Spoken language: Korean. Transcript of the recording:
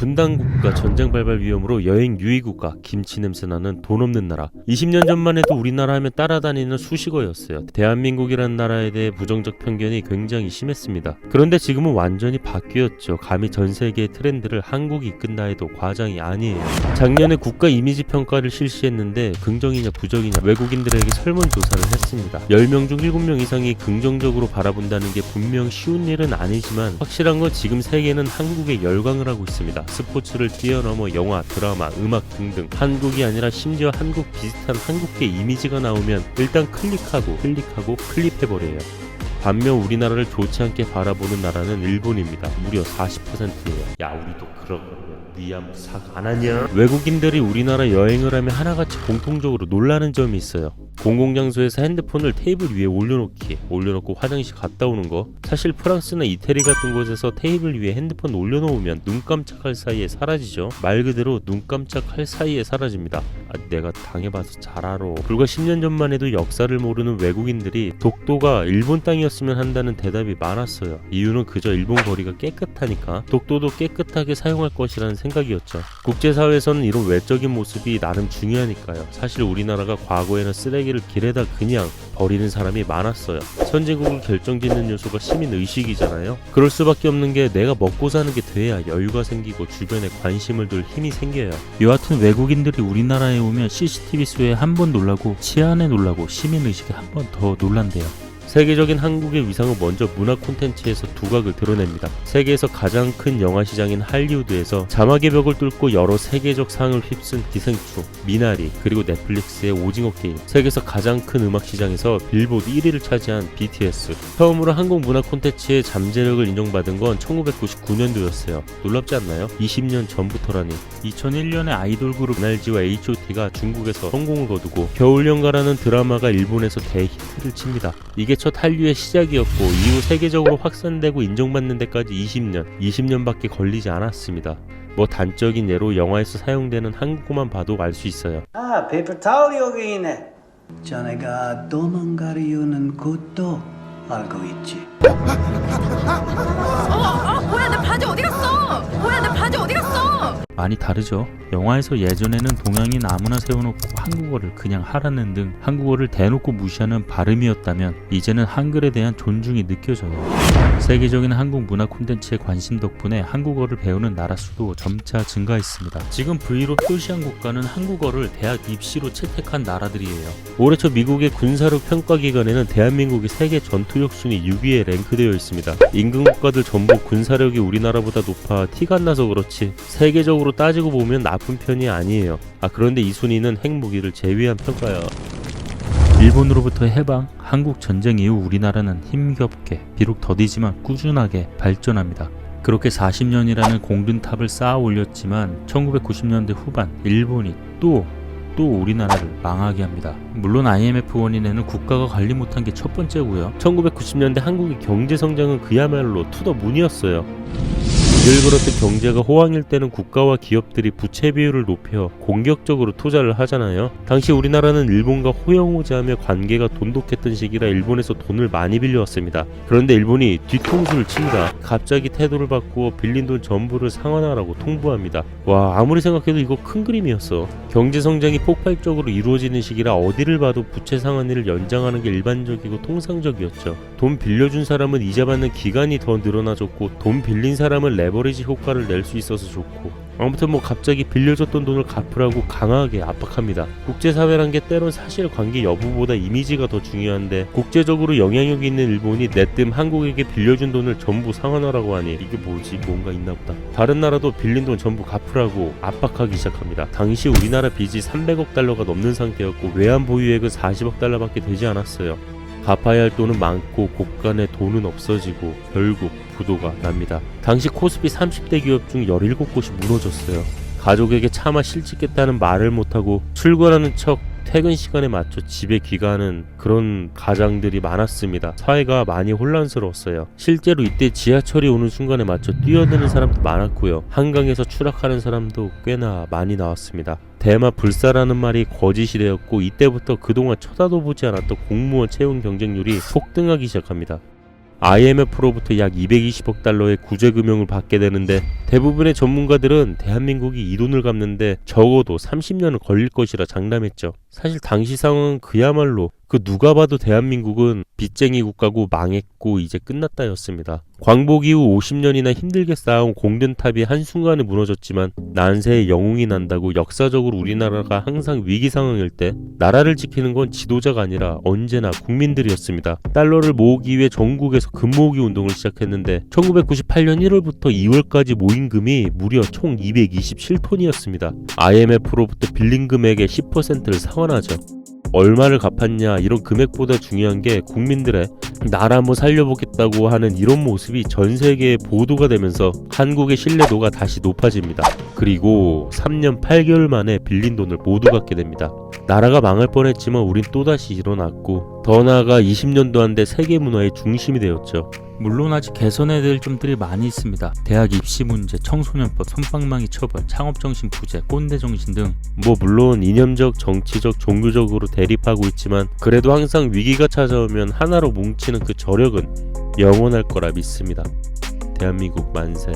분단국가, 전쟁 발발 위험으로 여행 유의국가, 김치 냄새나는 돈 없는 나라. 20년 전만 해도 우리나라 하면 따라다니는 수식어였어요. 대한민국이라는 나라에 대해 부정적 편견이 굉장히 심했습니다. 그런데 지금은 완전히 바뀌었죠. 감히 전 세계의 트렌드를 한국이 이끈다 해도 과장이 아니에요. 작년에 국가 이미지 평가를 실시했는데 긍정이냐 부정이냐 외국인들에게 설문조사를 했습니다. 10명 중 7명 이상이 긍정적으로 바라본다는 게 분명 쉬운 일은 아니지만 확실한 건 지금 세계는 한국에 열광을 하고 있습니다. 스포츠를 뛰어넘어 영화, 드라마, 음악 등등 한국이 아니라 심지어 한국 비슷한 한국계 이미지가 나오면 일단 클릭하고 클립해버려요. 반면 우리나라를 좋지 않게 바라보는 나라는 일본입니다. 무려 40%예요. 야, 우리도 그러면 니야 삭 안 하냐? 외국인들이 우리나라 여행을 하면 하나같이 공통적으로 놀라는 점이 있어요. 공공장소에서 핸드폰을 테이블 위에 올려놓고 화장실 갔다 오는 거. 사실 프랑스나 이태리 같은 곳에서 테이블 위에 핸드폰 올려놓으면 눈 깜짝할 사이에 사라지죠. 말 그대로 눈 깜짝할 사이에 사라집니다. 내가 당해봐서 잘 알아. 불과 10년 전만 해도 역사를 모르는 외국인들이 독도가 일본 땅이었으면 한다는 대답이 많았어요. 이유는 그저 일본 거리가 깨끗하니까 독도도 깨끗하게 사용할 것이라는 생각이었죠. 국제사회에서는 이런 외적인 모습이 나름 중요하니까요. 사실 우리나라가 과거에는 쓰레기를 길에다 그냥 버리는 사람이 많았어요. 선진국을 결정짓는 요소가 시민의식이잖아요. 그럴 수밖에 없는 게 내가 먹고 사는 게 돼야 여유가 생기고 주변에 관심을 둘 힘이 생겨요. 여하튼 외국인들이 우리나라에 오면 CCTV 수에 한 번 놀라고 치안에 놀라고 시민의식에 한 번 더 놀란대요. 세계적인 한국의 위상은 먼저 문화 콘텐츠에서 두각을 드러냅니다. 세계에서 가장 큰 영화 시장인 할리우드에서 자막의 벽을 뚫고 여러 세계적 상을 휩쓴 기생충, 미나리, 그리고 넷플릭스의 오징어 게임, 세계에서 가장 큰 음악 시장에서 빌보드 1위를 차지한 BTS. 처음으로 한국 문화 콘텐츠의 잠재력을 인정받은 건 1999년도였어요. 놀랍지 않나요? 20년 전부터라니. 2001년에 아이돌 그룹 NRG와 H.O.T가 중국에서 성공을 거두고 겨울연가라는 드라마가 일본에서 대히트를 칩니다. 이게 첫 한류의 시작이었고 이후 세계적으로 확산되고 인정받는 데까지 20년밖에 걸리지 않았습니다. 뭐 단적인 예로 영화에서 사용되는 한국어만 봐도 알 수 있어요. 아, 페이퍼 타올이 여기 있네. 자네가 도망가려 하는 것도 알고 있지. 뭐야 내 바지 어디 갔어? 뭐야 내 바지 어디 갔어? 많이 다르죠. 영화에서 예전에는 동양인 아무나 세워놓고 한국어를 그냥 하라는 등 한국어를 대놓고 무시하는 발음이었다면 이제는 한글에 대한 존중이 느껴져요. 세계적인 한국 문화 콘텐츠의 관심 덕분에 한국어를 배우는 나라 수도 점차 증가했습니다. 지금 V로 표시한 국가는 한국어를 대학 입시로 채택한 나라들이에요. 올해 초 미국의 군사력 평가기관에는 대한민국이 세계 전투력 순위 6위에 랭크되어 있습니다. 인근 국가들 전부 군사력이 우리나라보다 높아 티가 안 나서 그렇지 세계적으로 따지고 보면 나쁜 편이 아니에요. 그런데 이 순위는 핵무기를 제외한 평가야. 일본으로부터 해방, 한국 전쟁 이후 우리나라는 힘겹게 비록 더디지만 꾸준하게 발전합니다. 그렇게 40년이라는 공든탑을 쌓아 올렸지만 1990년대 후반 일본이 또 우리나라를 망하게 합니다. 물론 IMF 원인에는 국가가 관리 못한 게 첫 번째고요. 1990년대 한국의 경제 성장은 그야말로 투더문이었어요. 일그렇듯 경제가 호황일 때는 국가와 기업들이 부채 비율을 높여 공격적으로 투자를 하잖아요. 당시 우리나라는 일본과 호영호재하며 관계가 돈독했던 시기라 일본에서 돈을 많이 빌려왔습니다. 그런데 일본이 뒤통수를 칩니다. 갑자기 태도를 바꾸어 빌린 돈 전부를 상환하라고 통보합니다. 와, 아무리 생각해도 이거 큰 그림이었어. 경제 성장이 폭발적으로 이루어지는 시기라 어디를 봐도 부채 상환일을 연장하는 게 일반적이고 통상적이었죠. 돈 빌려준 사람은 이자 받는 기간이 더 늘어나졌고 돈 빌린 사람은 레버리지 효과를 낼 수 있어서 좋고, 아무튼 갑자기 빌려줬던 돈을 갚으라고 강하게 압박합니다. 국제사회란 게 때론 사실관계 여부보다 이미지가 더 중요한데 국제적으로 영향력이 있는 일본이 내뜸 한국에게 빌려준 돈을 전부 상환하라고 하니 이게 뭐지? 뭔가 있나 보다. 다른 나라도 빌린 돈 전부 갚으라고 압박하기 시작합니다. 당시 우리나라 빚이 300억 달러가 넘는 상태였고 외환 보유액은 40억 달러밖에 되지 않았어요. 갚아야 할 돈은 많고 곳간에 돈은 없어지고 결국 부도가 납니다. 당시 코스피 30대 기업 중 17곳이 무너졌어요. 가족에게 차마 실직했다는 말을 못하고 출근하는 척 퇴근 시간에 맞춰 집에 귀가하는 그런 가장들이 많았습니다. 사회가 많이 혼란스러웠어요. 실제로 이때 지하철이 오는 순간에 맞춰 뛰어드는 사람도 많았고요. 한강에서 추락하는 사람도 꽤나 많이 나왔습니다. 대마 불사라는 말이 거짓이 되었고 이때부터 그동안 쳐다도 보지 않았던 공무원 채용 경쟁률이 폭등하기 시작합니다. IMF로부터 약 220억 달러의 구제금융을 받게 되는데 대부분의 전문가들은 대한민국이 이 돈을 갚는데 적어도 30년은 걸릴 것이라 장담했죠. 사실 당시 상황은 그야말로 누가 봐도 대한민국은 빚쟁이 국가고 망했고 이제 끝났다였습니다. 광복 이후 50년이나 힘들게 쌓아온 공든탑이 한순간에 무너졌지만 난세의 영웅이 난다고 역사적으로 우리나라가 항상 위기 상황일 때 나라를 지키는 건 지도자가 아니라 언제나 국민들이었습니다. 달러를 모으기 위해 전국에서 금 모으기 운동을 시작했는데 1998년 1월부터 2월까지 모인 금이 무려 총 227톤이었습니다. IMF로부터 빌린 금액의 10%를 상환하죠. 얼마를 갚았냐 이런 금액보다 중요한 게 국민들의 나라 한번 살려보겠다고 하는 이런 모습이 전 세계에 보도가 되면서 한국의 신뢰도가 다시 높아집니다. 그리고 3년 8개월 만에 빌린 돈을 모두 갚게 됩니다. 나라가 망할 뻔했지만 우린 또다시 일어났고 더 나아가 20년도 안 돼 세계 문화의 중심이 되었죠. 물론 아직 개선해야 될 점들이 많이 있습니다. 대학 입시 문제, 청소년법, 솜방망이 처벌, 창업정신 부재, 꼰대정신 등 물론 이념적, 정치적, 종교적으로 대립하고 있지만 그래도 항상 위기가 찾아오면 하나로 뭉치는 그 저력은 영원할 거라 믿습니다. 대한민국 만세.